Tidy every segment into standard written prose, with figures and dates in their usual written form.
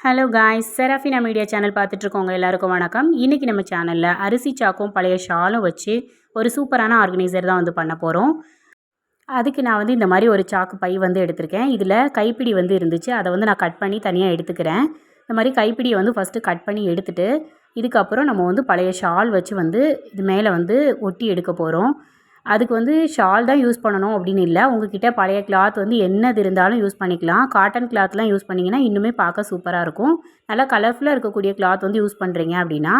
Hello guys, Serafina media channel பார்த்துட்ருக்கோங்க எல்லாருக்கும் வணக்கம். இன்றைக்கி நம்ம சேனலில் அரிசி சாக்கும் பழைய ஷாலும் வச்சு ஒரு சூப்பரான ஆர்கனைசர் தான் பண்ண போகிறோம். அதுக்கு நான் இந்த மாதிரி ஒரு சாக்கு பை எடுத்திருக்கேன். இதில் கைப்பிடி இருந்துச்சு. அதை நான் கட் பண்ணி தனியாக எடுத்துக்கிறேன். இந்த மாதிரி கைப்பிடியை ஃபஸ்ட்டு கட் பண்ணி எடுத்துகிட்டு இதுக்கப்புறம் நம்ம பழைய ஷால் வச்சு இது மேலே ஒட்டி எடுக்க போகிறோம். அதுக்கு ஷால் தான் யூஸ் பண்ணணும் அப்படின்னு இல்லை. உங்கள்கிட்ட பழைய கிளாத் என்னது இருந்தாலும் யூஸ் பண்ணிக்கலாம். காட்டன் கிளாத்லாம் யூஸ் பண்ணிங்கன்னா இன்னுமே பார்க்க சூப்பராக இருக்கும். நல்லா கலர்ஃபுல்லாக இருக்கக்கூடிய கிளாத் யூஸ் பண்ணுறீங்க அப்படின்னா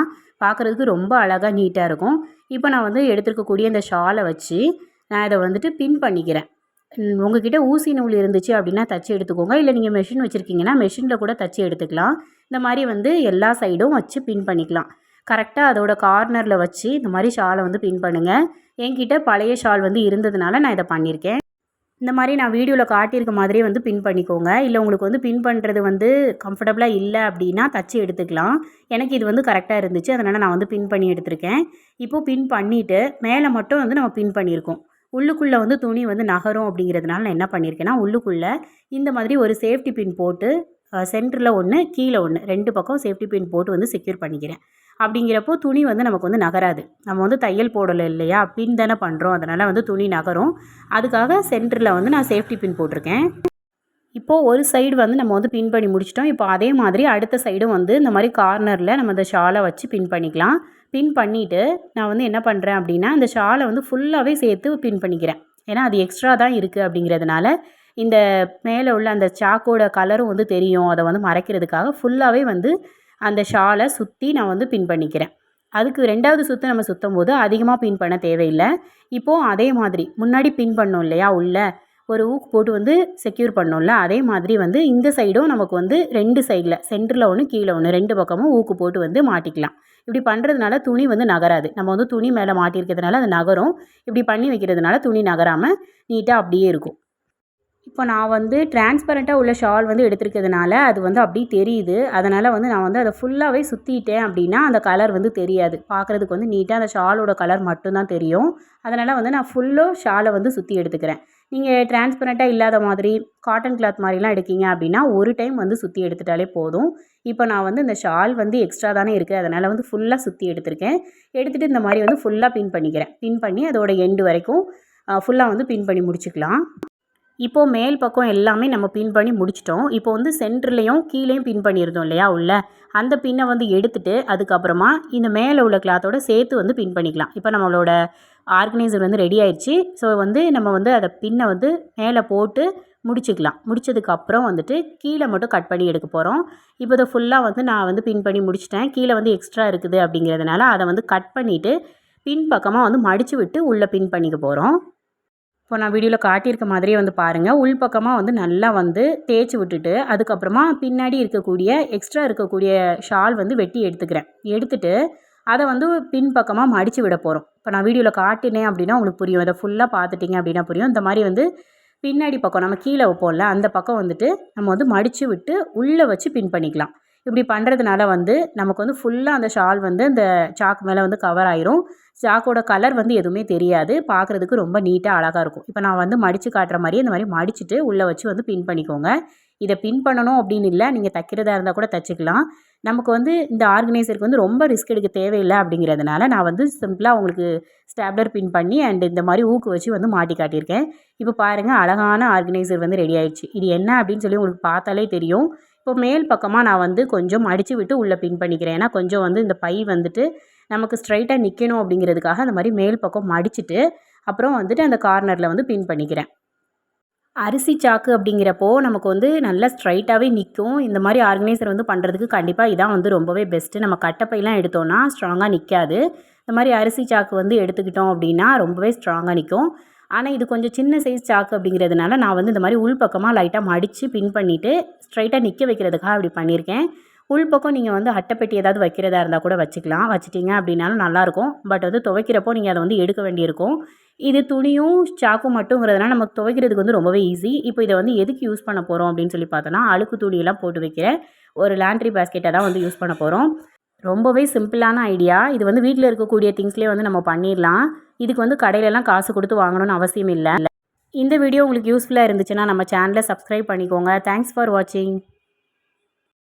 பார்க்குறதுக்கு ரொம்ப அழகாக நீட்டாக இருக்கும். இப்போ நான் எடுத்துருக்கக்கூடிய இந்த ஷாலை வச்சு நான் இதை பின் பண்ணிக்கிறேன். உங்கள்கிட்ட ஊசி நூல் இருந்துச்சு அப்படின்னா தச்சு எடுத்துக்கோங்க. இல்லை நீங்கள் மெஷின் வச்சுருக்கீங்கன்னா மெஷினில் கூட தச்சு எடுத்துக்கலாம். இந்த மாதிரி எல்லா சைடும் வச்சு பின் பண்ணிக்கலாம். கரெக்டாக அதோட கார்னரில் வச்சு இந்த மாதிரி ஷாலை பின் பண்ணுங்கள். என்கிட்ட பழைய ஷால் இருந்ததுனால நான் இதை பண்ணியிருக்கேன். இந்த மாதிரி நான் வீடியோவில் காட்டியிருக்க மாதிரியே பின் பண்ணிக்கோங்க. இல்லை உங்களுக்கு பின் பண்ணுறது கம்ஃபர்டபுளாக இல்லை அப்படின்னா தச்சு எடுத்துக்கலாம். எனக்கு இது கரெக்டாக இருந்துச்சு. அதனால் நான் பின் பண்ணி எடுத்திருக்கேன். இப்போது பின் பண்ணிவிட்டு மேலே மட்டும் நம்ம பின் பண்ணியிருக்கோம். உள்ளுக்குள்ளே துணி நகரும் அப்படிங்கிறதுனால நான் என்ன பண்ணியிருக்கேன்னா உள்ளுக்குள்ளே இந்த மாதிரி ஒரு சேஃப்டி பின் போட்டு சென்டரில் ஒன்று கீழே ஒன்று 2 பக்கம் சேஃப்டி பின் போட்டு செக்யூர் பண்ணிக்கிறேன். அப்படிங்கிறப்போ துணி நமக்கு நகராது. நம்ம தையல் போடலை இல்லையா, பின் தானே பண்ணுறோம். அதனால் துணி நகரும். அதுக்காக சென்டரில் நான் சேஃப்டி பின் போட்டிருக்கேன். இப்போது ஒரு சைடு நம்ம பின் பண்ணி முடிச்சிட்டோம். இப்போ அதே மாதிரி அடுத்த சைடும் இந்த மாதிரி கார்னரில் நம்ம இந்த ஷாலை வச்சு பின் பண்ணிக்கலாம். பின் பண்ணிவிட்டு நான் என்ன பண்ணுறேன் அப்படின்னா இந்த ஷாலை ஃபுல்லாகவே சேர்த்து பின் பண்ணிக்கிறேன். ஏன்னா அது எக்ஸ்ட்ரா தான் இருக்குது அப்படிங்கிறதுனால இந்த மேலே உள்ள அந்த சாக்கோட கலரும் தெரியும். அதை மறைக்கிறதுக்காக ஃபுல்லாகவே அந்த ஷாலை சுற்றி நான் பின் பண்ணிக்கிறேன். அதுக்கு 2வது சுற்று நம்ம சுற்றும் போது அதிகமாக பின் பண்ண தேவையில்லை. இப்போது அதே மாதிரி முன்னாடி பின் பண்ணோம் இல்லையா, உள்ள ஒரு ஊக்கு போட்டு செக்யூர் பண்ணோம்ல, அதே மாதிரி இந்த சைடும் நமக்கு 2 சைடில் சென்டரில் ஒன்று கீழே ஒன்று 2 பக்கமும் ஊக்கு போட்டு மாட்டிக்கலாம். இப்படி பண்ணுறதுனால துணி நகராது. நம்ம துணி மேலே மாட்டியிருக்கிறதுனால அது நகரும். இப்படி பண்ணி வைக்கிறதுனால துணி நகராமல் நீட்டாக அப்படியே இருக்கும். இப்போ நான் டிரான்ஸ்பரண்ட்டாக உள்ள ஷால் எடுத்துருக்கிறதுனால அது அப்படியே தெரியுது. அதனால் நான் அதை ஃபுல்லாகவே சுற்றிட்டேன் அப்படின்னா அந்த கலர் தெரியாது. பார்க்குறதுக்கு நீட்டாக அந்த ஷாலோட கலர் மட்டும்தான் தெரியும். அதனால் நான் ஃபுல்லாக ஷாலை சுற்றி எடுத்துக்கிறேன். நீங்கள் டிரான்ஸ்பரண்ட்டாக இல்லாத மாதிரி காட்டன் கிளாத் மாதிரிலாம் எடுக்கீங்க அப்படின்னா ஒரு டைம் சுற்றி எடுத்துட்டாலே போதும். இப்போ நான் இந்த ஷால் எக்ஸ்ட்ரா தானே இருக்குது. அதனால் ஃபுல்லாக சுற்றி எடுத்திருக்கேன். எடுத்துகிட்டு இந்த மாதிரி ஃபுல்லாக பின் பண்ணிக்கிறேன். பின் பண்ணி அதோட எண்டு வரைக்கும் ஃபுல்லாக பின் பண்ணி முடிச்சுக்கலாம். இப்போது மேல் பக்கம் எல்லாமே நம்ம பின் பண்ணி முடிச்சிட்டோம். இப்போ சென்டர்லேயும் கீழேயும் பின் பண்ணியிருந்தோம் இல்லையா உள்ள, அந்த பின்னை எடுத்துகிட்டு அதுக்கப்புறமா இந்த மேலே உள்ள கிளாத்தோட சேர்த்து பின் பண்ணிக்கலாம். இப்போ நம்மளோட ஆர்கனைசர் ரெடி ஆயிடுச்சு. ஸோ நம்ம அதை பின்னை மேலே போட்டு முடிச்சுக்கலாம். முடிச்சதுக்கப்புறம் கீழே மட்டும் கட் பண்ணி எடுக்க போகிறோம். இப்போ இதை ஃபுல்லாக நான் பின் பண்ணி முடிச்சிட்டேன். கீழே எக்ஸ்ட்ரா இருக்குது அப்படிங்கிறதுனால அதை கட் பண்ணிவிட்டு பின் பக்கமாக மடித்து விட்டு உள்ளே பின் பண்ணிக்க போகிறோம். இப்போ நான் வீடியோவில் காட்டியிருக்க மாதிரியே பாருங்கள். உள் பக்கமாக நல்லா தேய்ச்சி விட்டுட்டு அதுக்கப்புறமா பின்னாடி இருக்கக்கூடிய எக்ஸ்ட்ரா இருக்கக்கூடிய ஷால் வெட்டி எடுத்துக்கிறேன். எடுத்துகிட்டு அதை பின் பக்கமாக மடித்து விட போகிறோம். இப்போ நான் வீடியோவில் காட்டினேன் அப்படின்னா உங்களுக்கு புரியும். அதை ஃபுல்லாக பார்த்துட்டிங்க அப்படின்னா புரியும். இந்த மாதிரி பின்னாடி பக்கம் நம்ம கீழே வைப்போம்ல, அந்த பக்கம் நம்ம மடித்து விட்டு உள்ளே வச்சு பின் பண்ணிக்கலாம். இப்படி பண்ணுறதுனால நமக்கு ஃபுல்லாக அந்த ஷால் அந்த சாக்கு மேலே கவர் ஆயிரும். சாக்கோட கலர் எதுவுமே தெரியாது. பார்க்குறதுக்கு ரொம்ப நீட்டாக அழகாக இருக்கும். இப்போ நான் மடித்து காட்டுற மாதிரியே இந்த மாதிரி மடிச்சுட்டு உள்ளே வச்சு பின் பண்ணிக்கோங்க. இதை பின் பண்ணணும் அப்படின்னு இல்லை, நீங்கள் தைக்கிறதா இருந்தால் கூட தைச்சிக்கலாம். நமக்கு இந்த ஆர்கனைசருக்கு ரொம்ப ரிஸ்க் எடுக்க தேவையில்லை அப்படிங்கிறதுனால நான் சிம்பிளாக உங்களுக்கு ஸ்டாப்லர் பின் பண்ணி அண்ட் இந்த மாதிரி ஊக்கு வச்சு மாட்டி காட்டியிருக்கேன். இப்போ பாருங்கள், அழகான ஆர்கனைசர் ரெடி ஆயிடுச்சு. இது என்ன அப்படின்னு சொல்லி உங்களுக்கு பார்த்தாலே தெரியும். இப்போ மேல் பக்கமாக நான் கொஞ்சம் மடித்து விட்டு உள்ளே பின் பண்ணிக்கிறேன். ஏன்னா கொஞ்சம் இந்த பை நமக்கு ஸ்ட்ரைட்டாக நிற்கணும் அப்படிங்கிறதுக்காக அந்த மாதிரி மேல் பக்கம் மடிச்சுட்டு அப்புறம் அந்த கார்னரில் பின் பண்ணிக்கிறேன். அரிசி சாக்கு அப்படிங்கிறப்போ நமக்கு நல்லா ஸ்ட்ரைட்டாகவே நிற்கும். இந்த மாதிரி ஆர்கனைசர் பண்ணுறதுக்கு கண்டிப்பாக இதான் ரொம்பவே பெஸ்ட்டு. நம்ம கட்டப்பையெல்லாம் எடுத்தோன்னா ஸ்ட்ராங்காக நிற்காது. இந்த மாதிரி அரிசி சாக்கு எடுத்துக்கிட்டோம் அப்படின்னா ரொம்பவே ஸ்ட்ராங்காக நிற்கும். ஆனால் இது கொஞ்சம் சின்ன சைஸ் சாக்கு அப்படிங்கிறதுனால நான் இந்த மாதிரி உள் பக்கமாக லைட்டாக மடித்து பின் பண்ணிவிட்டு ஸ்ட்ரைட்டாக நிற்க வைக்கிறதுக்காக அப்படி பண்ணியிருக்கேன். உள் பக்கம் நீங்கள் அட்டைப்பெட்டி ஏதாவது வைக்கிறதா இருந்தால் கூட வச்சுக்கலாம். வச்சுட்டிங்க அப்படின்னாலும் நல்லாயிருக்கும். பட் துவைக்கிறப்போ நீங்கள் அதை எடுக்க வேண்டியிருக்கும். இது துணியும் சாக்கும் மட்டுங்கிறதுனால நமக்கு துவைக்கிறதுக்கு ரொம்பவே ஈஸி. இப்போ இதை எதுக்கு யூஸ் பண்ண போகிறோம் அப்படின்னு சொல்லி பார்த்தோன்னா, அழுக்கு துணியெல்லாம் போட்டு வைக்கிற ஒரு லாண்ட்ரி பேஸ்கெட்டை தான் யூஸ் பண்ண போகிறோம். ரொம்பவே சிம்பிளான ஐடியா. இது வீட்டில் இருக்கக்கூடிய திங்ஸ்லேயே நம்ம பண்ணிடலாம். இதுக்கு கடையிலலாம் காசு கொடுத்து வாங்கணும்னு அவசியம் இல்லை. இந்த வீடியோ உங்களுக்கு யூஸ்ஃபுல்லாக இருந்துச்சுன்னா நம்ம சேனலை சப்ஸ்கிரைப் பண்ணிக்கோங்க. தேங்க்ஸ் ஃபார் வாட்சிங்.